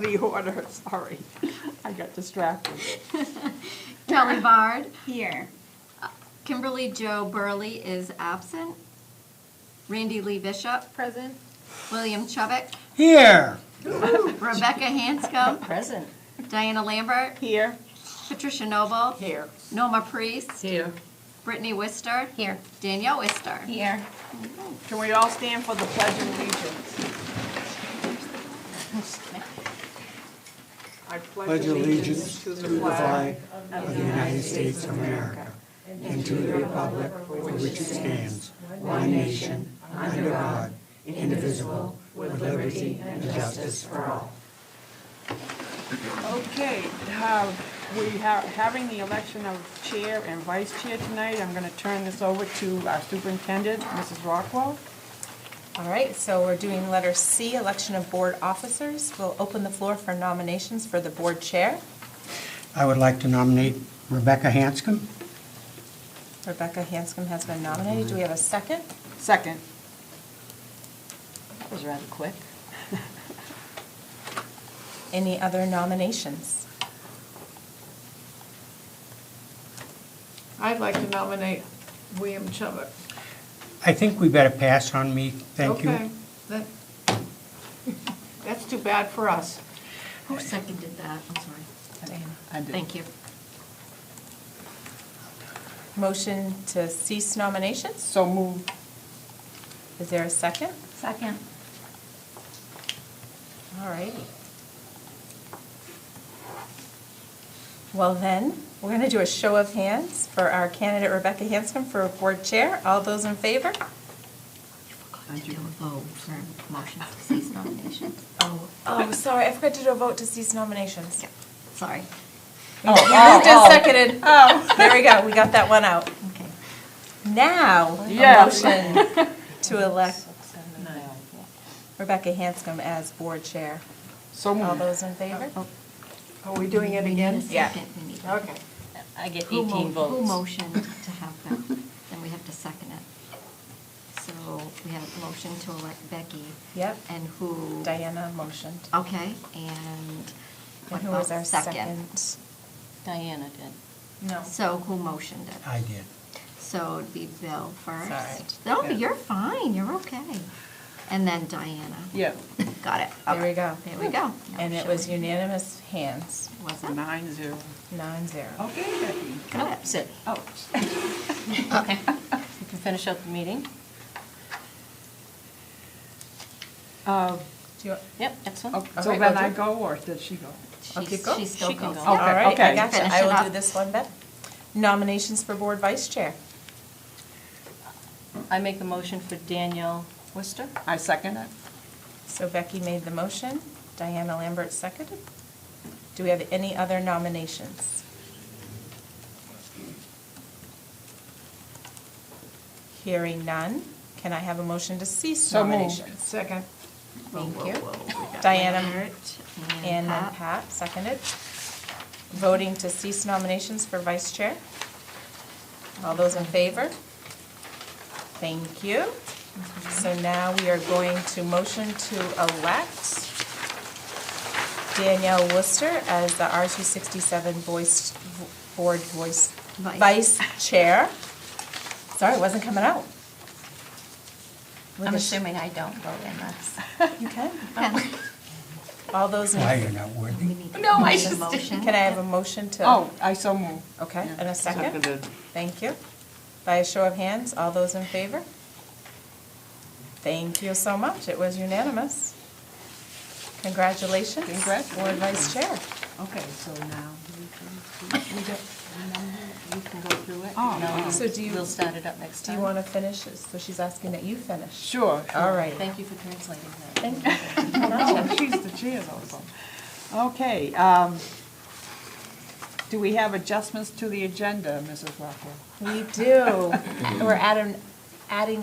the order, sorry. I got distracted. Kelly Bard. Here. Kimberly Jo Burley is absent. Randy Lee Bishop. Present. William Chubbuck. Here. Rebecca Hanscom. Present. Diana Lambert. Here. Patricia Noble. Here. Noma Priest. Here. Brittany Wister. Here. Danielle Wister. Here. Can we all stand for the Pledge of Allegiance? I Pledge allegiance to the flag of the United States of America and to the republic for which it stands, one nation, under God, indivisible, with liberty and justice for all. Okay, we are having the election of chair and vice chair tonight. I'm going to turn this over to our superintendent, Mrs. Rockwell. All right, so we're doing letter C, election of board officers. We'll open the floor for nominations for the board chair. I would like to nominate Rebecca Hanscom. Rebecca Hanscom has been nominated. Do we have a second? Second. That was rather quick. Any other nominations? I'd like to nominate William Chubbuck. I think we better pass on me, thank you. Okay, that's too bad for us. Who seconded that? I'm sorry. Diana. I did. Thank you. Motion to cease nominations? So moved. Is there a second? Second. All righty. Well then, we're going to do a show of hands for our candidate Rebecca Hanscom for board chair. All those in favor? To do a vote for motion to cease nominations. Oh, sorry, I forgot to do a vote to cease nominations. Sorry. You moved and seconded. Oh, there we go, we got that one out. Okay. Now, a Yes. motion to elect Rebecca Hanscom as board chair. So All moved. those in favor? Are we doing it We need again? a Yeah. second. We need- Okay. I get Who 18 votes. Who motioned to have that? Then we have to second it. So we have a motion to elect Becky. Yep. And who? Diana motioned. Okay, and what And who was about our second? Diana did. No. So who motioned it? I did. So it'd be Bill first. Sorry. No, Yeah. you're fine, you're okay. And then Diana. Yeah. Got it. There we Okay. go. There we go. And it was unanimous hands, Was it? 9-0. 9-0. Okay, Becky. Got Nope, it. sit. Oh. Okay. You can finish up the meeting. Uh, Do you, Yep, excellent. So Okay, then go I through. go, or does she go? I'll keep going. She still She can goes. go. all Okay, right, I okay. got you. Finish I it will up. do this one, Beth. Nominations for board vice chair. I make a motion for Danielle Worcester. I second it. So Becky made the motion, Diana Lambert seconded. Do we have any other nominations? Hearing none, can I have a motion to cease So moved. nominations? Second. Thank Whoa, you. whoa, whoa. We got Diana Lambert And then Pat seconded. Voting to cease nominations for vice chair. All those in favor? Thank you. So now we are going to motion to elect Danielle Worcester as the RSU 67 vice chair. Sorry, it wasn't coming out. I'm assuming I don't vote in this. You can. All those Why, in, you're not worthy? No, I just motion. can I have a motion to? Oh, I so move. Okay, and a second? Seconded. Thank you. By a show of hands, all those in favor? Thank you so much. It was unanimous. Congratulations. Congratulations. Board Vice Chair. Okay, so now You can go through it. Oh, No, So do you- We'll start it up next Do time. you want to finish it? So she's asking that you finish. Sure. All right. Thank you for translating that. Thank you. Oh, she's the chair though. Okay, do we have adjustments to the agenda, Mrs. Rockwell? We do. We're adding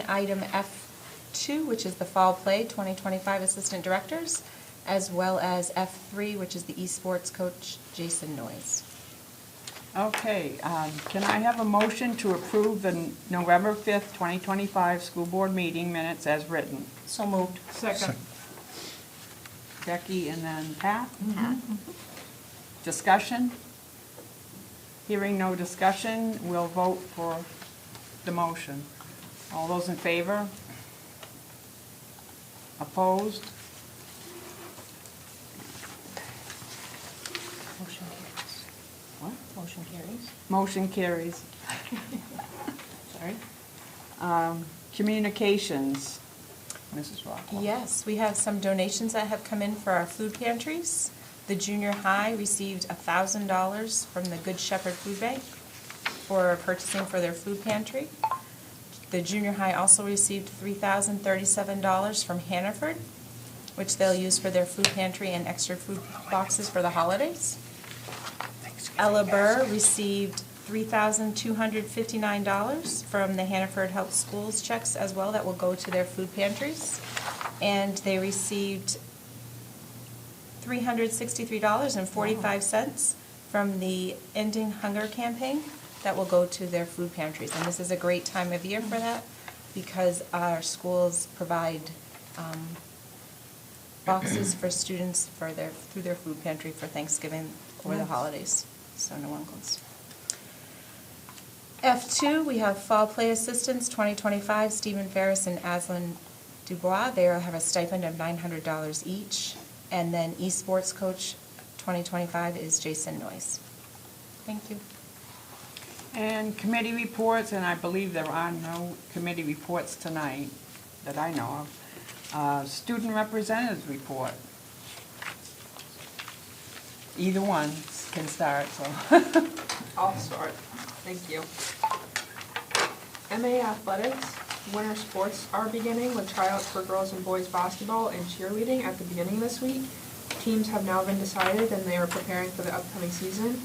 item F2, which is the Fall Play 2025 Assistant Directors, as well as F3, which is the esports coach, Jason Noyes. Okay, can I have a motion to approve the November 5th, 2025 school board meeting minutes as written? So moved. Second. Becky, and then Pat. Pat? Discussion? Hearing no discussion, we'll vote for the motion. All those in favor? Opposed? Motion carries. What? Motion carries. Motion carries. Sorry. Communications, Mrs. Rockwell. Yes, we have some donations that have come in for our food pantries. The junior high received $1,000 from the Good Shepherd Food Bank for purchasing for their food pantry. The junior high also received $3,037 from Hannaford, which they'll use for their food pantry and extra food boxes for the holidays. Ella Burr received $3,259 from the Hannaford Help Schools checks as well that will go to their food pantries. And they received $363.45 from the Ending Hunger campaign that will go to their food pantries. And this is a great time of year for that because our schools provide boxes for students for through their food pantry for Thanksgiving or the holidays. So no one goes. F2, we have Fall Play Assistants 2025, Stephen Ferris and Aslan Dubois. They have a stipend of $900 each. And then Esports Coach 2025 is Jason Noyes. Thank you. And committee reports, and I believe there are no committee reports tonight that I know of. Student representatives report. Either one can start, so. I'll start. Thank you. MA Athletics, winter sports are beginning with tryouts for girls and boys basketball and cheerleading at the beginning this week. Teams have now been decided and they are preparing for the upcoming season.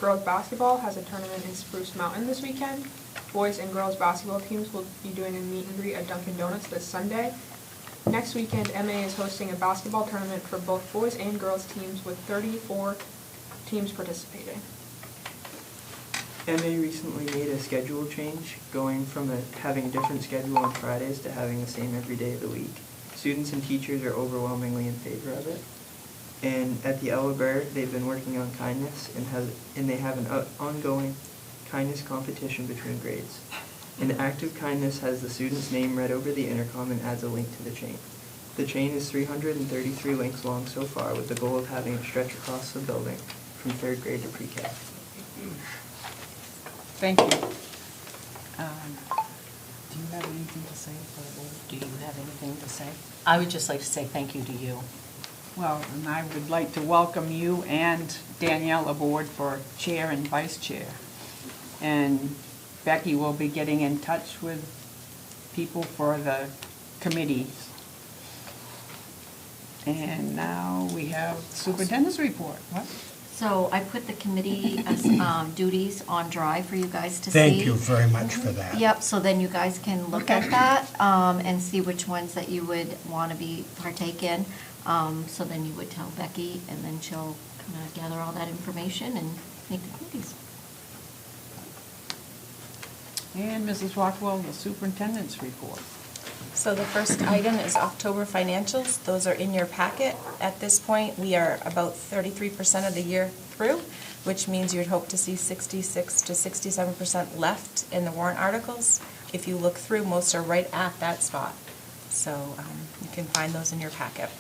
Girls basketball has a tournament in Spruce Mountain this weekend. Boys and girls basketball teams will be doing a meet and greet at Dunkin' Donuts this Sunday. Next weekend, MA is hosting a basketball tournament for both boys and girls teams with 34 teams participating. MA recently made a schedule change, going from having a different schedule on Fridays to having the same every day of the week. Students and teachers are overwhelmingly in favor of it. And at the Ella Burr, they've been working on kindness and they have an ongoing kindness competition between grades. An act of kindness has the student's name read over the intercom and adds a link to the chain. The chain is 333 links long so far, with the goal of having it stretch across the building from 3rd grade to pre-K. Thank you. Do you have anything to say for the board? Do you have anything to say? I would just like to say thank you to you. Well, and I would like to welcome you and Danielle aboard for chair and vice chair. And Becky will be getting in touch with people for the committees. And now we have superintendent's report. What? So I put the committee duties on Drive for you guys to see. Thank you very much for that. Yep, so then you guys can look Okay. at that and see which ones that you would want to partake in. So then you would tell Becky, and then she'll kind of gather all that information and make the committees. And Mrs. Rockwell, the superintendent's report. So the first item is October financials. Those are in your packet. At this point, we are about 33% of the year through, which means you'd hope to see 66 to 67% left in the warrant articles. If you look through, most are right at that spot. So you can find those in your packet.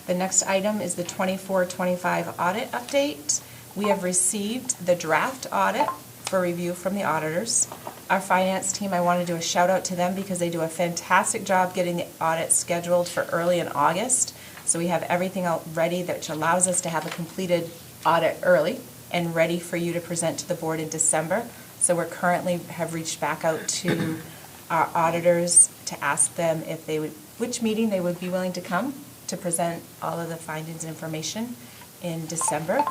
The next item is the 24-25 audit update. We have received the draft audit for review from the auditors. Our finance team, I want to do a shout out to them because they do a fantastic job getting the audit scheduled for early in August. So we have everything out ready that allows us to have a completed audit early and ready for you to present to the board in December. So we're currently have reached back out to our auditors to ask them if they would, which meeting they would be willing to come to present all of the findings and information in December.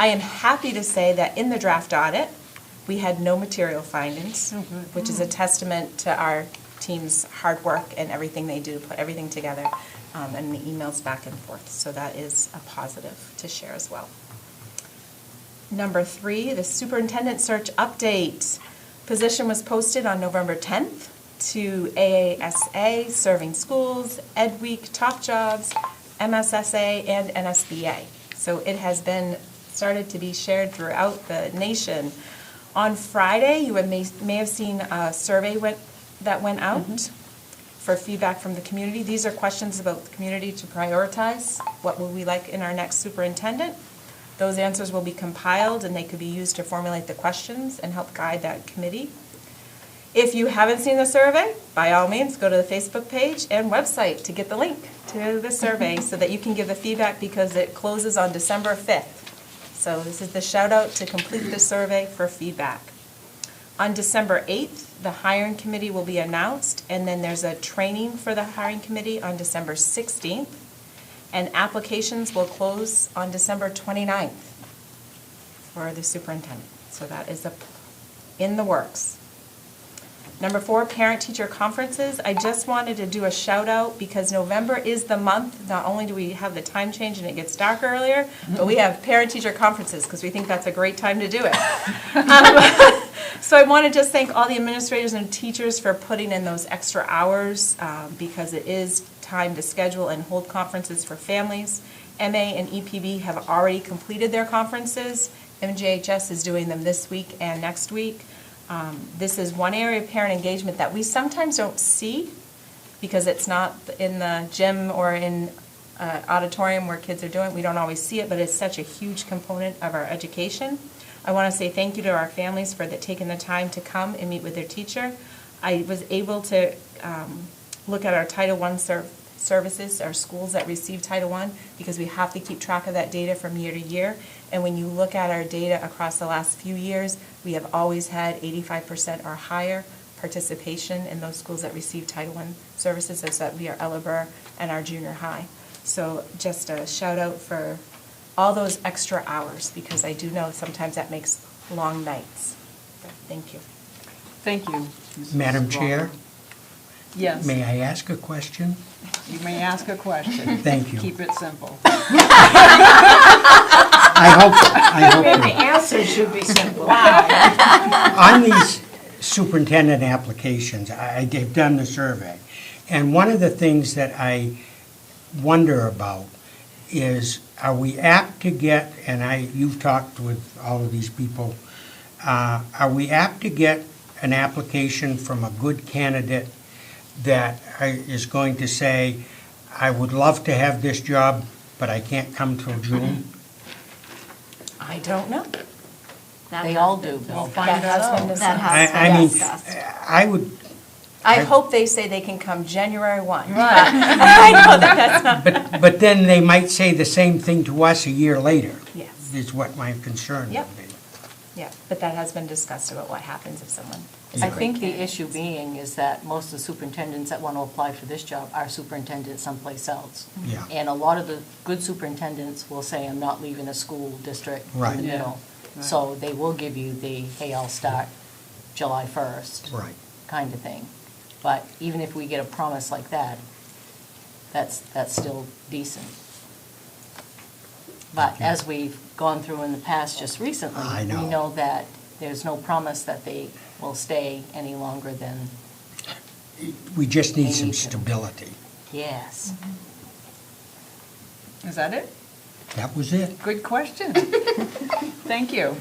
I am happy to say that in the draft audit, we had no material findings, which is a testament to our team's hard work and everything they do to put everything together, and the emails back and forth. So that is a positive to share as well. Number 3, the superintendent search update. Position was posted on November 10th to AASA, Serving Schools, Ed Week, Top Jobs, MSSA, and NSBA. So it has been started to be shared throughout the nation. On Friday, you may have seen a survey that went out for feedback from the community. These are questions about the community to prioritize. What would we like in our next superintendent? Those answers will be compiled and they could be used to formulate the questions and help guide that committee. If you haven't seen the survey, by all means, go to the Facebook page and website to get the link to the survey so that you can give the feedback because it closes on December 5th. So this is the shout out to complete the survey for feedback. On December 8th, the hiring committee will be announced, and then there's a training for the hiring committee on December 16th, and applications will close on December 29th for the superintendent. So that is in the works. Number 4, parent-teacher conferences. I just wanted to do a shout-out because November is the month. Not only do we have the time change and it gets dark earlier, but we have parent-teacher conferences because we think that's a great time to do it. So I want to just thank all the administrators and teachers for putting in those extra hours because it is time to schedule and hold conferences for families. MA and EPB have already completed their conferences. MJHS is doing them this week and next week. This is one area of parent engagement that we sometimes don't see because it's not in the gym or in auditorium where kids are doing it. We don't always see it, but it's such a huge component of our education. I want to say thank you to our families for taking the time to come and meet with their teacher. I was able to look at our Title I services, our schools that receive Title I, because we have to keep track of that data from year to year. And when you look at our data across the last few years, we have always had 85% or higher participation in those schools that receive Title I services, as that we are Ellerbur and our junior high. So just a shout out for all those extra hours, because I do know sometimes that makes long nights. Thank you. Thank you, Mrs. Madam Chair, Walker. Yes, may I ask a question? you may ask a question. Thank you. Keep it simple. I hope. The answer should be simple. On these superintendent applications, they've done the survey, and one of the things that I wonder about is, are we apt to get, and you've talked with all of these people, are we apt to get an application from a good candidate that is going to say, I would love to have this job, but I can't come till June? I don't know. They all do, Bill. That has been That discussed. has I been mean, discussed. I would, I hope they say they can come January 1. Right. I know that that's not. but then they might say the same thing to us a year later, Yes. is what my concern Yep. would be. Yeah, but that has been discussed about what happens if someone is I a great think the candidate. issue being is that most of the superintendents that want to apply for this job are superintendents someplace else. Yeah. And a lot of the good superintendents will say, I'm not leaving a school district in Right. the Yeah. middle. So they will give you the, hey, I'll start July 1st. Right. Kind of thing. But even if we get a promise like that, that's still decent. But as we've gone through in the past just recently, I know. we know that there's no promise that they will stay any longer than, We just need some Maybe. stability. yes. Is that it? That was it. Good question. Thank you.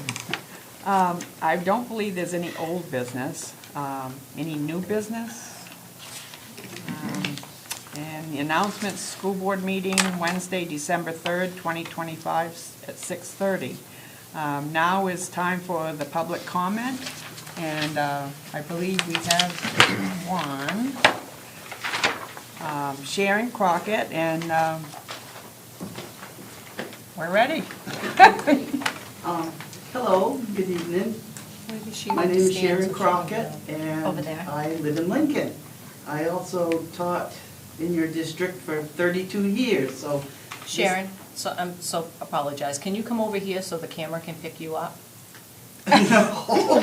I don't believe there's any old business. Any new business? And the announcements, school board meeting Wednesday, December 3rd, 2025 at 6:30. Now is time for the public comment, and I believe we have one. Sharon Crockett, and we're ready. Hello, good evening. My name is Sharon Crockett, Over and there. I live in Lincoln. I also taught in your district for 32 years, so. Sharon, so I'm so apologize. Can you come over here so the camera can pick you up? No, All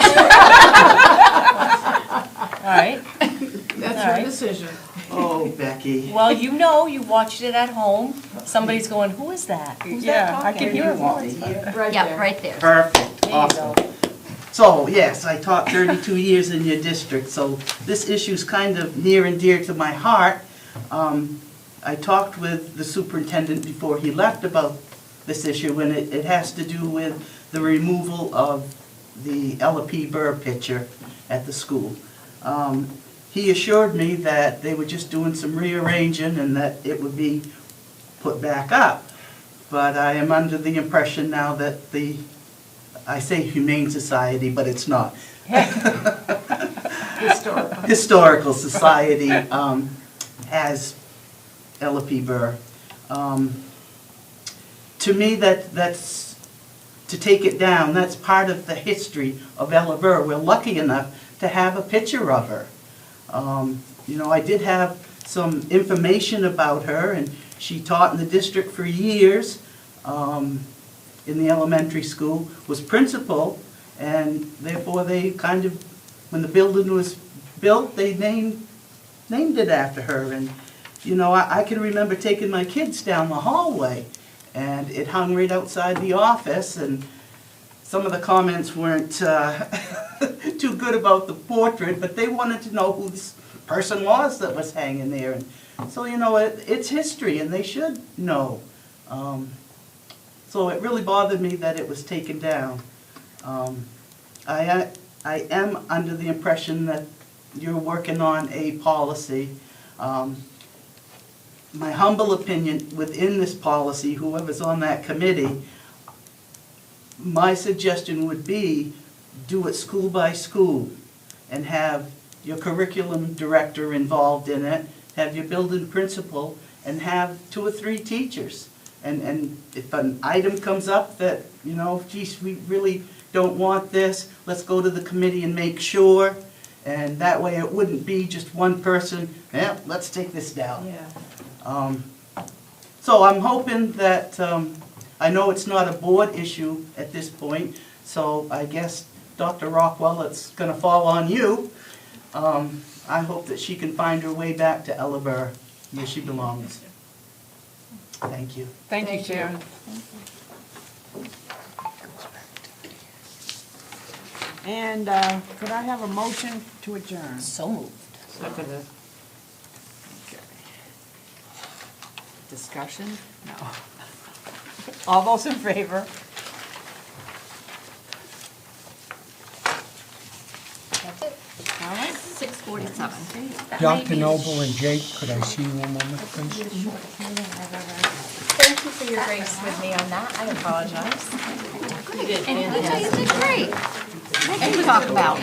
right. that's All your right. decision. Oh, Becky. Well, you know, you watched it at home. Somebody's going, who is that? Who's that Yeah, I talking? can hear him. Yeah, right there. Perfect, There you awesome. go. So, yes, I taught 32 years in your district, so this issue's kind of near and dear to my heart. I talked with the superintendent before he left about this issue, and it has to do with the removal of the Ella P. Burr picture at the school. He assured me that they were just doing some rearranging and that it would be put back up. But I am under the impression now that I say Humane Society, but it's not. Historical Society has Ella P. Burr. To me, that's to take it down. That's part of the history of Ella Burr. We're lucky enough to have a picture of her. You know, I did have some information about her, and she taught in the district for years in the elementary school, was principal, and therefore they kind of, when the building was built, they named it after her. And, you know, I can remember taking my kids down the hallway, and it hung right outside the office, and some of the comments weren't too good about the portrait, but they wanted to know who this person was that was hanging there. And so, you know, it's history, and they should know. So it really bothered me that it was taken down. I am under the impression that you're working on a policy. My humble opinion within this policy, whoever's on that committee, my suggestion would be do it school by school and have your curriculum director involved in it, have your building principal, and have 2 or 3 teachers. And if an item comes up that, you know, geez, we really don't want this, let's go to the committee and make sure. And that way it wouldn't be just one person, yeah, let's take this down. Yeah. So I'm hoping that, I know it's not a board issue at this point, so I guess, Dr. Rockwell, it's going to fall on you. I hope that she can find her way back to Ella Burr, where she belongs. Thank you. Thank you, Sharon. And could I have a motion to adjourn? So moved. Okay. Discussion? No. All those in favor? That's it. All right. 6:47. Dr. Noble and Jake, could I see you one moment, please? Thank you for your grace with me on that. I apologize. And you did great. What can we talk about?